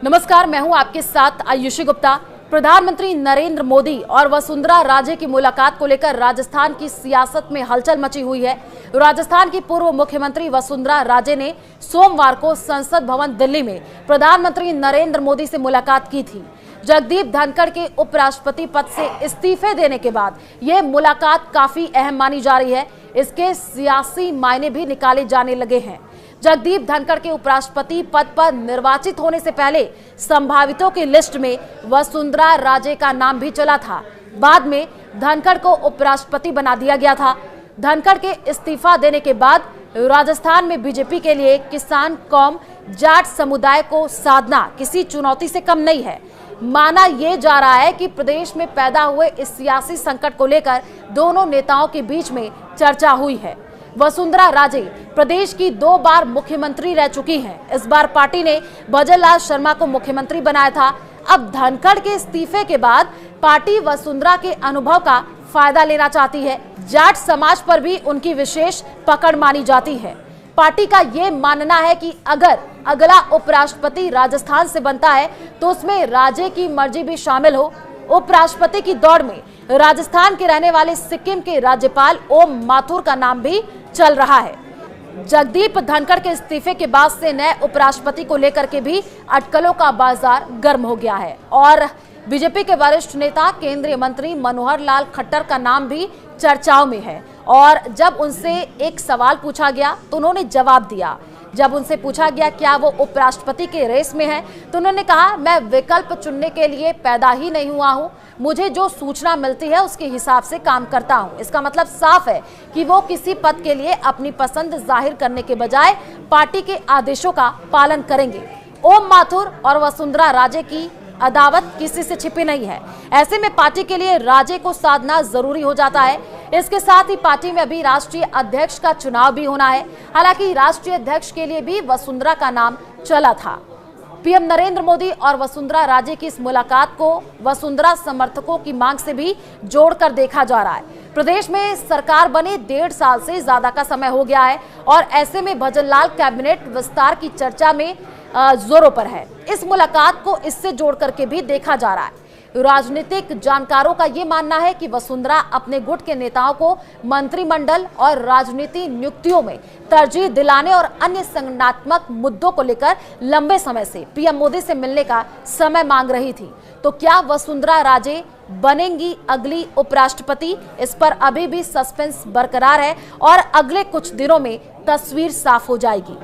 नमस्कार, मैं हूं आपके साथ आयुषी गुप्ता। प्रधानमंत्री नरेंद्र मोदी और वसुंधरा राजे की मुलाकात को लेकर राजस्थान की सियासत में हलचल मची हुई है। राजस्थान की पूर्व मुख्यमंत्री वसुंधरा राजे ने सोमवार को संसद भवन दिल्ली में प्रधानमंत्री नरेंद्र मोदी से मुलाकात की थी। जगदीप धनखड़ के उपराष्ट्रपति पद से इस्तीफे देने के बाद यह मुलाकात काफी अहम मानी जा रही है। इसके सियासी मायने भी निकाले जाने लगे हैं। जगदीप धनखड़ के उपराष्ट्रपति पद पर निर्वाचित होने से पहले संभावितों की लिस्ट में वसुंधरा राजे का नाम भी चला था। बाद में धनखड़ को उपराष्ट्रपति बना दिया गया था। धनखड़ के इस्तीफा देने के बाद राजस्थान में बीजेपी के लिए किसान कौम जाट समुदाय को साधना किसी चुनौती से कम नहीं है। माना यह जा रहा है कि प्रदेश में पैदा हुए इस सियासी संकट को लेकर दोनों नेताओं के बीच में चर्चा हुई है। वसुंधरा राजे प्रदेश की 2 बार मुख्यमंत्री रह चुकी हैं। इस बार पार्टी ने भजनलाल शर्मा को मुख्यमंत्री बनाया था। अब धनखड़ के इस्तीफे के बाद पार्टी वसुंधरा के अनुभव का फायदा लेना चाहती है। जाट समाज पर भी उनकी विशेष पकड़ मानी जाती है। पार्टी का ये मानना है कि अगर अगला उपराष्ट्रपति राजस्थान से बनता है तो उसमें राजे की मर्जी भी शामिल हो। उपराष्ट्रपति की दौड़ में राजस्थान के रहने वाले सिक्किम के राज्यपाल ओम माथुर का नाम भी चल रहा है। जगदीप धनखड़ के इस्तीफे के बाद से नए उपराष्ट्रपति को लेकर के भी अटकलों का बाजार गर्म हो गया है और बीजेपी के वरिष्ठ नेता केंद्रीय मंत्री मनोहर लाल खट्टर का नाम भी चर्चाओं में है। और जब उनसे एक सवाल पूछा गया तो उन्होंने जवाब दिया। जब उनसे पूछा गया क्या वो उपराष्ट्रपति के रेस में है तो उन्होंने कहा, मैं विकल्प चुनने के लिए पैदा ही नहीं हुआ हूं। मुझे जो सूचना मिलती है उसके हिसाब से काम करता हूं। इसका मतलब साफ है कि वो किसी पद के लिए अपनी पसंद जाहिर करने के बजाय पार्टी के आदेशों का पालन करेंगे। ओम माथुर और वसुंधरा राजे की अदावत किसी से छिपी नहीं है। ऐसे में पार्टी के लिए राजे को साधना जरूरी हो जाता है। इसके साथ ही पार्टी में अभी राष्ट्रीय अध्यक्ष का चुनाव भी होना है। हालांकि राष्ट्रीय अध्यक्ष के लिए भी वसुंधरा का नाम चला था। पीएम नरेंद्र मोदी और वसुंधरा राजे की इस मुलाकात को वसुंधरा समर्थकों की मांग से भी जोड़कर देखा जा रहा है। प्रदेश में सरकार बने 1.5 साल से ज्यादा का समय हो गया है और ऐसे में भजनलाल कैबिनेट विस्तार की चर्चा में जोरों पर है। इस मुलाकात को इससे जोड़ करके भी देखा जा रहा है। राजनीतिक जानकारों का ये मानना है कि वसुंधरा अपने गुट के नेताओं को मंत्रिमंडल और राजनीति नियुक्तियों में तरजीह दिलाने और अन्य संगठनात्मक मुद्दों को लेकर लंबे समय से पीएम मोदी से मिलने का समय मांग रही थी। तो क्या वसुंधरा राजे बनेंगी अगली उपराष्ट्रपति? इस पर अभी भी सस्पेंस बरकरार है और अगले कुछ दिनों में तस्वीर साफ हो जाएगी।